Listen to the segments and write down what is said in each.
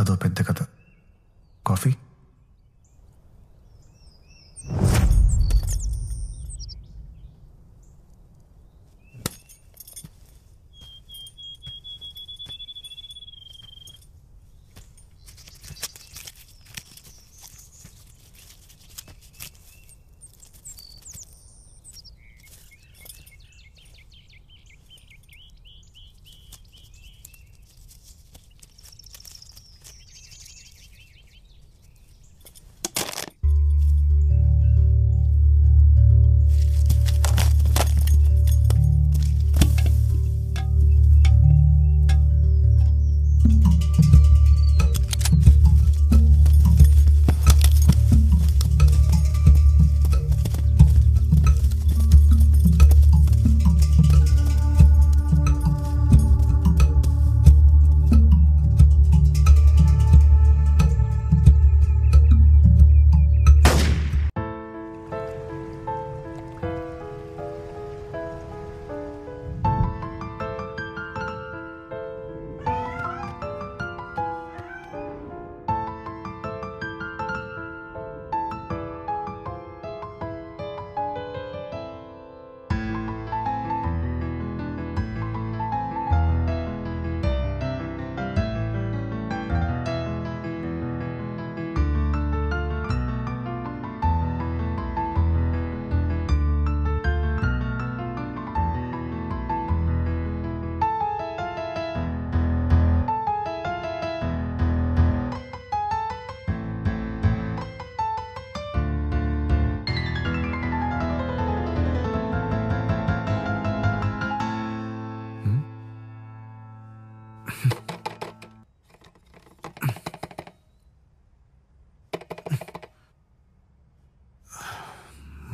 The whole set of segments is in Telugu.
అదో పెద్ద కథ. కాఫీ?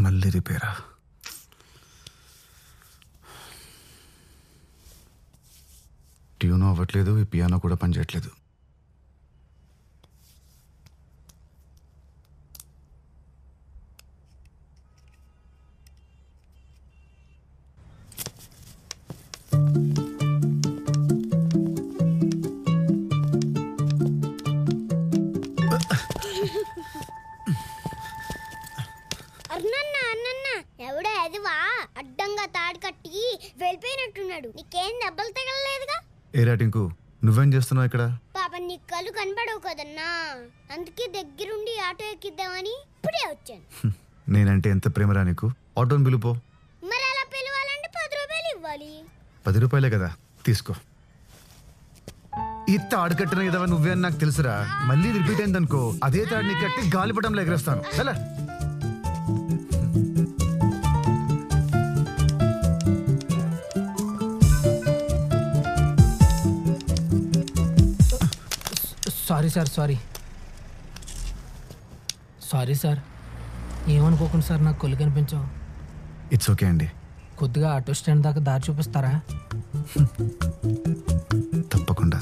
మళ్ళీ రిపేరా? ట్యూన్ అవ్వట్లేదు, ఈ పియానో కూడా పనిచేయట్లేదు. ఎవడా ఎదవా అడ్డంగా తాడు కట్టి వెళ్ళిపోయినట్టున్నాడు. నీకేం దెబ్బలు తగలలేదుగా? ఏరా టింకు, నువ్వేం చేస్తున్నావు ఇక్కడ? పాపం నీ కళ్ళు కనబడవు కదన్నా, అందుకే దగ్గరుండి ఆటో ఎక్కిద్దామని ఇప్పుడే వచ్చాను. నేనంటే ఎంత ప్రేమరా నీకు? ఆటోని పిలుపో. మరి అలా పిలవాలంటే 10 రూపాయలు ఇవ్వాలి. 10 రూపాయలే కదా, తీసుకో. ఈ తాడు కట్టిన కదా నువ్వే అని నాకు తెలుసురా. మళ్ళీ రిపీట్ అయిందనుకో, అదే తాడుని కట్టి గాలిపటంలో ఎగరేస్తాను. ఎలా? Sorry sir, sorry sir. ఏమనుకోకుండా సార్, నాకు కొల్లు కనిపించావు. ఇట్స్ ఓకే అండి. కొద్దిగా ఆటో స్టాండ్ దాకా దారి చూపిస్తారా? తప్పకుండా.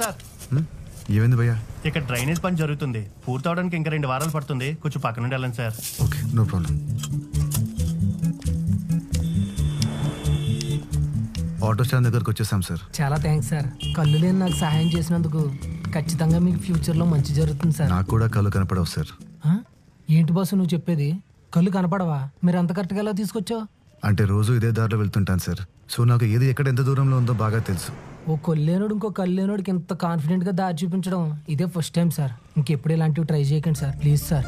సార్ ఏమైంది భయ్యా? ఇక్కడ డ్రైనేజ్ పని జరుగుతుంది, పూర్తవడానికి ఇంకా 2 వారాలు పడుతుంది. కొంచెం పక్క నుండి వెళ్ళండి sir. Okay, no problem. Auto stand దగ్గరకు వచ్చేసాం సార్. చాలా థ్యాంక్స్ సార్. కళ్ళు లేని నాకు సహాయం చేసినందుకు. ఖచ్చితంగా మీకు ఫ్యూచర్లో మంచి జరుగుతుంది సార్. నాకు కూడా కళ్ళు కనపడవు సార్. ఏంటి బాసు నువ్వు చెప్పేది? కళ్ళు కనపడవా? మీరు అంత కరెక్ట్గా ఎలా తీసుకొచ్చావు? అంటే రోజు ఇదే దారిలో వెళ్తుంటాను సార్. సో నాకు ఏది ఎక్కడ ఎంత దూరంలో ఉందో బాగా తెలుసు. ఓ కొల్లేనోడు ఇంకో కళ్ళేనోడికి ఇంత కాన్ఫిడెంట్గా దారి చూపించడం ఇదే ఫస్ట్ టైం సార్. ఇంకెప్పుడు ఇలాంటివి ట్రై చేయకండి సార్, ప్లీజ్ సార్.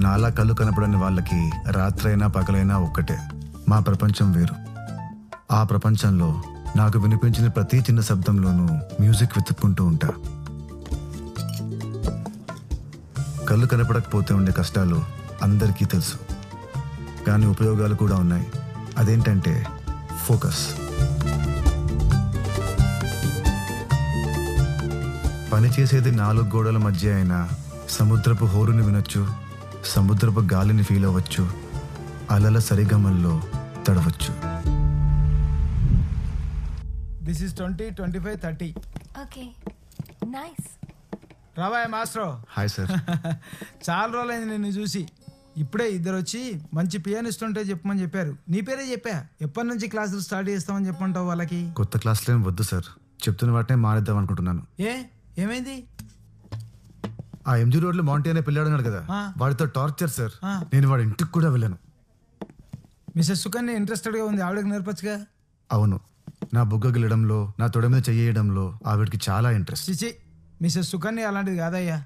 నాలా కళ్ళు కనపడని వాళ్ళకి రాత్రైనా పగలైనా ఒక్కటే. మా ప్రపంచం వేరు. ఆ ప్రపంచంలో నాకు వినిపించిన ప్రతి చిన్న శబ్దంలోనూ మ్యూజిక్ వెతుక్కుంటూ ఉంటా. కళ్ళు కనపడకపోతే ఉండే కష్టాలు అందరికీ తెలుసు, కానీ ఉపయోగాలు కూడా ఉన్నాయి. అదేంటంటే ఫోకస్. పని చేసేది 4 గోడల మధ్య అయినా సముద్రపు హోరుని వినొచ్చు, సముద్రపు గాలిని ఫీల్ అవ్వచ్చు, అలల సరిగమల్లో తడవచ్చు. This is 20, 25, 30. Okay nice. రావాయ్ మాస్ట్రో. Hi sir. చాలా రోజులైంది నిన్ను చూసి. ఇప్పుడే ఇద్దరు వచ్చి మంచి పియానిస్ట్ ఉంటే చెప్పమని చెప్పారు. నీ పేరే చెప్పా. ఎప్పటి నుంచి క్లాసులు స్టార్ట్ చేస్తామని చెప్పంటావు వాళ్ళకి? కొత్త క్లాసులు ఏం వద్దు సార్, చెప్తున్న వాటినే మానేద్దాం అనుకుంటున్నాను. ఏమైంది? ఆ ఎంజీ రోడ్లో మాంటీ అనే పిల్లాడు ఉన్నాడు కదా, వాడితో టార్చర్ సార్. నేను వాడి ఇంటికి కూడా వెళ్ళాను. మిస్సెస్ సుకన్య ఇంట్రెస్టెడ్గా ఉంది, ఆవిడకి నేర్పచ్చుగా. అవును, నా బుగ్గ గిల్లడంలో, నా తొడ మీద చెయ్యడంలో ఆవిడకి చాలా ఇంట్రెస్ట్. చిచి, మిస్సెస్ సుకన్య అలాంటిది కాదయ్యా.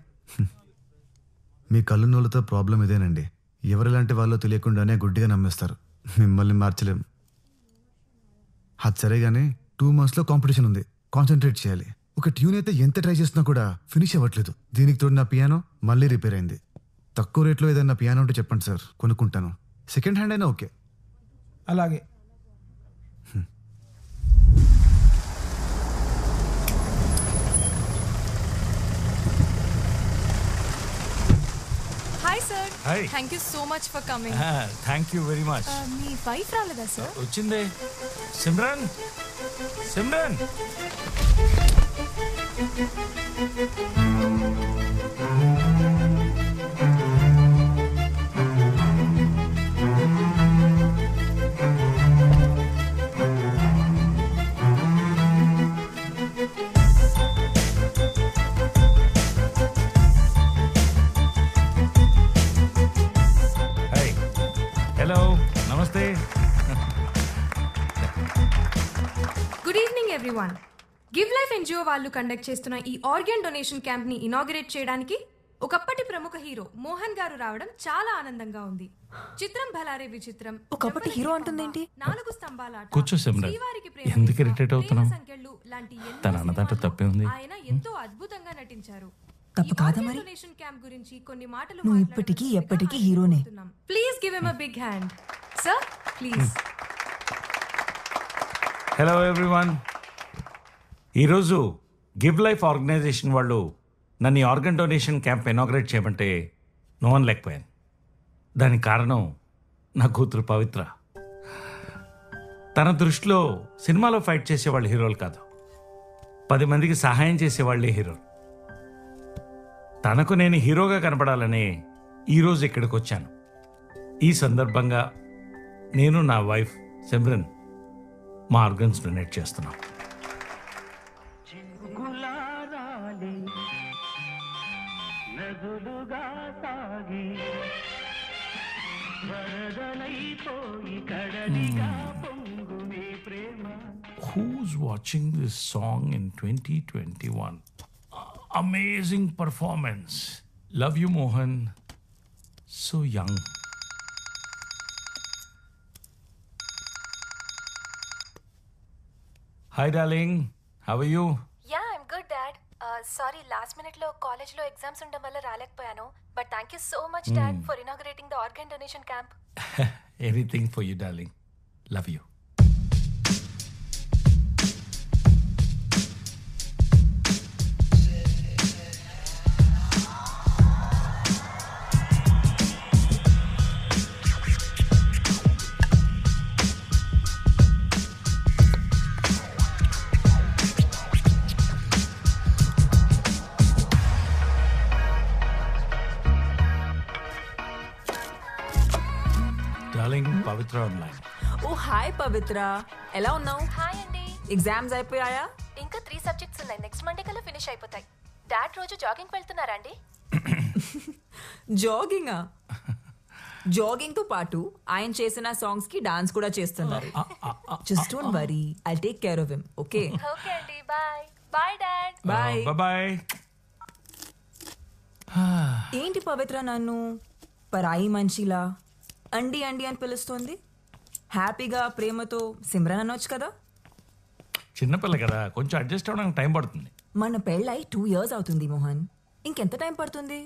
మీ కళ్ళు నోళ్ళతో ప్రాబ్లం ఇదేనండి. ఎవరెలాంటి వాళ్ళో తెలియకుండానే గుడ్డిగా నమ్మేస్తారు. మిమ్మల్ని మార్చలేం. అది సరే కానీ 2 monthsలో కాంపిటీషన్ ఉంది, కాన్సన్ట్రేట్ చేయాలి. ఒక ట్యూన్ అయితే ఎంత ట్రై చేసినా కూడా ఫినిష్ అవ్వట్లేదు. దీనికి తోడు నా పియానో మళ్ళీ రిపేర్ అయింది. తక్కువ రేట్లో ఏదైనా పియానో ఉంటే చెప్పండి సార్, కొనుక్కుంటాను. సెకండ్ హ్యాండ్ అయినా ఓకే. అలాగే. Hi sir. Hi. Thank you so much for coming. Thank you very much. Me wife రాలేదా సార్? వచ్చిందే. సిమ్రన్, సిమ్రన్. హలో, నమస్తే. Good evening everyone. Give life NGO వాళ్ళు కండక్ట్ చేస్తున్న ఈ ఆర్గాన్ డొనేషన్ క్యాంప్ ని ఇనాగరేట్ చేయడానికి ఒకప్పటి ప్రముఖ హీరో మోహన్ గారు రావడం చాలా ఆనందంగా ఉంది. చిత్రం భలారే విచిత్రం, ఒకప్పటి హీరో అంటుందేంటి? 4 స్తంభాలాట, కూర్చో సిమ్రన్. శ్రీవారికి ప్రేమ ఎందుకు లేఖ, irritate ప్రేమ అవుతున్నావు? సంఖ్యలు లాంటి ఎన్నో తన అన్నదాంట్లో సినిమాల్లో తప్పే ఉంది. ఆయన ఎంతో అద్భుతంగా నటించారు. తప్పు కాదా మరి? డొనేషన్ క్యాంప్ గురించి కొన్ని మాటలు నువ్వు ఇప్పటికీ ఎప్పటికీ హీరోనే. Please give him a big hand sir, please. Hello everyone. ఈరోజు గివ్ లైఫ్ ఆర్గనైజేషన్ వాళ్ళు నన్ను ఈ ఆర్గన్ డొనేషన్ క్యాంప్ ఇనాగ్రేట్ చేయమంటే నో వన్ లేకపోయాను. దానికి కారణం నా కూతురు పవిత్ర. తన దృష్టిలో సినిమాలో ఫైట్ చేసేవాళ్ళు హీరోలు కాదు, 10 మందికి సహాయం చేసేవాళ్ళే హీరోలు. తనకు నేను హీరోగా కనపడాలని ఈరోజు ఇక్కడికి వచ్చాను. ఈ సందర్భంగా నేను, నా వైఫ్ సిమ్రన్ మా ఆర్గన్స్ డొనేట్ చేస్తున్నాం. Who's watching this song in 2021? Amazing performance. Love you, Mohan. So young. Hi, darling. How are you? Yeah I'm good dad. Sorry last minute లో కాలేజ్ లో ఎగ్జామ్స్ ఉండడం వల్ల రాలేకపోయాను. But thank you so much dad for inaugurating the organ donation camp. Anything for you, darling. Love you. Darling, Pavitra online. Oh hi Pavitra, ఎలా ఉన్నావు? హాయ్ అండి. ఎగ్జామ్స్ అయిపోయాయా? ఇంకా 3 సబ్జెక్ట్స్ ఉన్నాయి. నెక్స్ట్ మండే కల్లా ఫినిష్ అయిపోతాయి. డాడ్ రోజు జాగింగ్ వెళ్తున్నారా అండి? జాగింగా? జాగింగ్ తో పాటు ఆయన చేసిన సాంగ్స్ కి డాన్స్ కూడా చేస్తున్నారు. Just don't worry, I'll take care of him. Okay okay అండి, bye. Bye dad. Bye. Bye-bye. ఏంటి పవిత్ర నన్ను పరాయి మనిషిలా అండి అండి అని పిలుస్తోంది? హ్యాపీగా ప్రేమతో సిమ్రన్ అనొచ్చు కదా. చిన్నపిల్ల కదా, కొంచెం అడ్జస్ట్ అవ్వడానికి టైం పడుతుంది. మన పెళ్ళై 2 years అవుతుంది మోహన్, ఇంకెంత టైం పడుతుంది?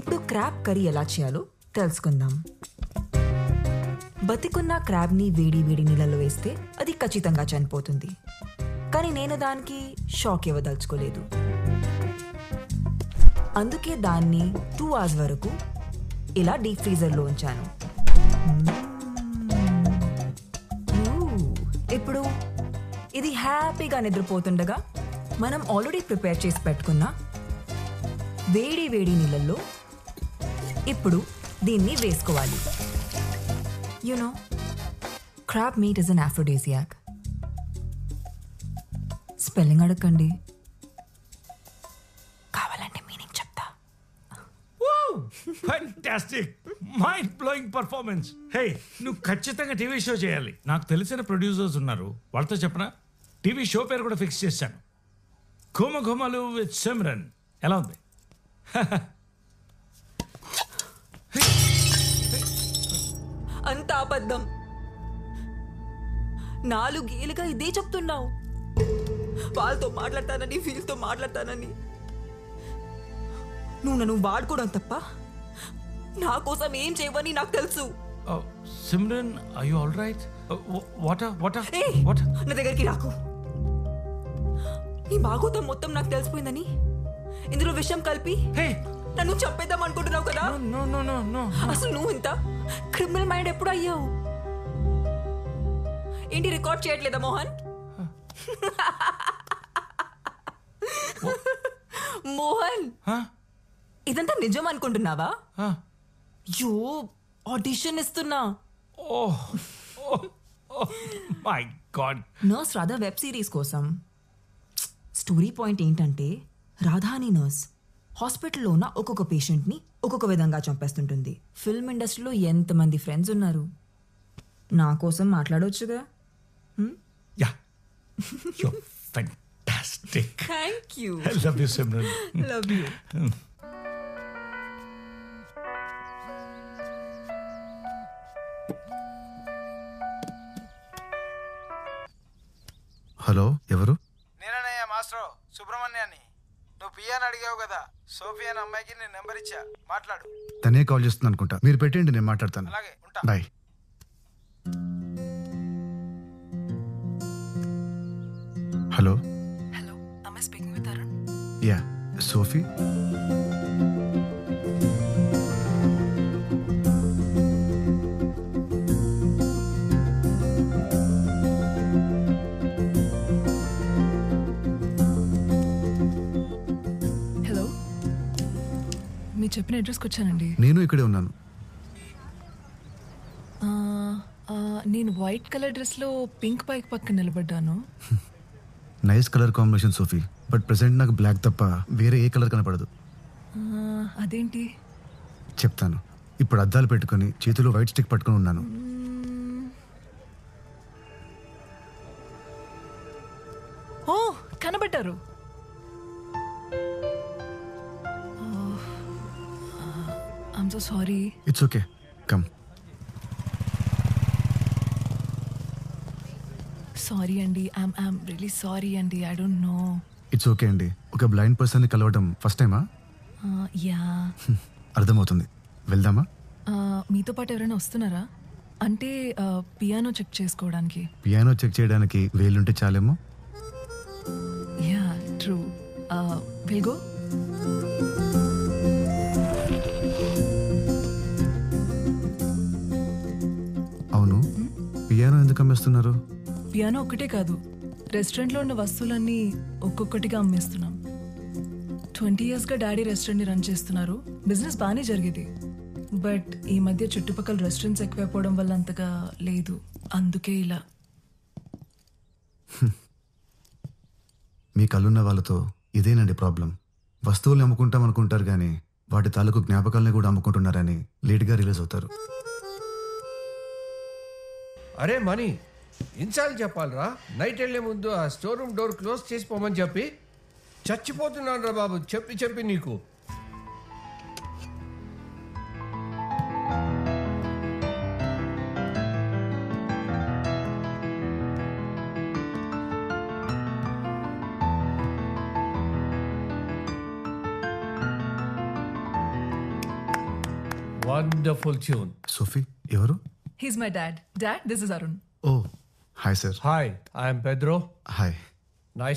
ఇప్పుడు క్రాబ్ కర్రీ ఎలా చేయాలో తెలుసుకుందాం. బతికున్న క్రాబ్ని వేడి వేడి నీళ్ళలో వేస్తే అది ఖచ్చితంగా చనిపోతుంది. కానీ కానీ నేను దానికి షాక్ ఇవ్వదలుచుకోలేదు. అందుకే దాన్ని 2 hours వరకు ఇలా డీప్ ఫ్రీజర్లో ఉంచాను. ఇప్పుడు ఇది హ్యాపీగా నిద్రపోతుండగా మనం ఆల్రెడీ ప్రిపేర్ చేసి పెట్టుకున్న వేడి వేడి నీళ్ళల్లో ఇప్పుడు దీన్ని వేసుకోవాలి. You know crab meat is an aphrodisiac. Spelling అడగండి, కావాలంటే మీనింగ్ చెప్తా. Fantastic, mind blowing performance. Hey, నువ్వు ఖచ్చితంగా టీవీ షో చేయాలి. నాకు తెలిసిన ప్రొడ్యూసర్స్ ఉన్నారు, వాళ్ళతో చెప్పనా? టీవీ షో పేరు కూడా ఫిక్స్ చేశాను, ఘుమ ఘుమలు విత్ సిమ్రన్. ఎలా ఉంది? అంత అబద్ధం. 4 ఏళ్ళుగా ఇదే చెప్తున్నావు. వాళ్ళతో మాట్లాడతానని, వీళ్ళతో మాట్లాడతానని. నువ్వు నన్ను వాడుకోవడం తప్ప నా కోసం ఏం చేయవని నాకు తెలుసు. Simran, are you all right? What నా దగ్గరికి రాకు. నీ బాగోతం మొత్తం నాకు తెలిసిపోయిందని ఇందులో విషయం కలిపి నన్ను చంపేద్దాం అనుకుంటున్నావు కదా? అసలు నువ్వు ఇంత క్రిమినల్ మైండ్ ఎప్పుడు అయ్యావు? ఏంటి రికార్డ్ చేయట్లేదా మోహన్? మోహన్, ఇదంతా నిజం అనుకుంటున్నావా? యో, ఆడిషన్ ఇస్తున్నా. My God. Nurse Radha web series కోసం స్టోరీ పాయింట్ ఏంటంటే, రాధా అని నర్స్ హాస్పిటల్లో ఉన్న ఒక్కొక్క పేషెంట్ని ఒక్కొక్క విధంగా చంపేస్తుంటుంది. ఫిల్మ్ ఇండస్ట్రీలో ఎంతమంది ఫ్రెండ్స్ ఉన్నారు, నా కోసం మాట్లాడవచ్చుగా. Yeah, you are fantastic. Thank you. I love you Simran. Love you. Hello, ఎవరు? నేననయ్య మాస్టర్ సుబ్రహ్మణ్యాన్ని. నువ్వు పియాని అడిగావు కదా, సోఫియా అనే అమ్మాయికి నేను నెంబర్ ఇచ్చా, మాట్లాడు. తనే కాల్ చేస్తుంది అనుకుంటా, మీరు పెట్టండి, నేను మాట్లాడతాను. అలాగే, ఉంటా. Bye. Hello. Hello, am I speaking with Arun? Yeah, Sophie. Hello, మీరు చెప్పిన అడ్రస్కి వచ్చానండి. నేను ఇక్కడే ఉన్నాను. నేను వైట్ కలర్ డ్రెస్లో పింక్ బైక్ పక్కన నిలబడ్డాను. Nice colour combination Sophie, but present నాకు బ్లాక్ తప్ప వేరే ఏ కలర్ కనపడదు. అదేంటి? చెప్తాను. ఇప్పుడు అద్దాలు పెట్టుకొని చేతిలో వైట్ స్టిక్ పట్టుకొని ఉన్నాను. ఓ, కనబడ్డారు. I'm so sorry. It's okay, come. Sorry అండి, ఐమ్ రియలీ సారీ అండి, I don't know. It's okay అండి. ఒక బ్లైండ్ పర్సన్ని కలవడం ఫస్ట్ టైమా? యా. అర్థమవుతుంది, వెళ్దామా? మీతో పాటు ఎవరైనా వస్తున్నారా? అంటే పియానో చెక్ చేసుకోవడానికి. పియానో చెక్ చేయడానికి వేలుంటే చాలేమో. Yeah, true. Will go. అవును, పియానో ఎందుకు అమ్మేస్తున్నారు? పియానో ఒక్కటే కాదు, రెస్టారెంట్లో ఉన్న వస్తువులన్నీ ఒక్కొక్కటిగా అమ్మేస్తున్నాం. 20 yearsగా డాడీ రెస్టారెంట్ని రన్ చేస్తున్నారు. బిజినెస్ బాగానే జరిగేది, బట్ ఈ మధ్య చుట్టుపక్కల రెస్టారెంట్స్ ఎక్కువైపోవడం వల్ల అంతగా లేదు. అందుకే ఇలా. మీ కళ్ళున్న వాళ్ళతో ఇదేనండి ప్రాబ్లం. వస్తువుల్ని అమ్ముకుంటాం అనుకుంటారు కానీ వాటి తాలూకు జ్ఞాపకాలని కూడా అమ్ముకుంటున్నారని లేట్గా రిలీజ్ అవుతారు. అరే మనీ, ఇన్సార్లు చెప్పాలరా? నైట్ వెళ్ళే ముందు ఆ స్టోర్ రూమ్ డోర్ క్లోజ్ చేసిపోమని చెప్పి చచ్చిపోతున్నాను రా బాబు, చెప్పి చెప్పి నీకు. Wonderful tune. సోఫీ ఎవరు? He's my dad. Dad, this is Arun. Oh, hi sir. Hi, I'm Pedro. Hi. Nice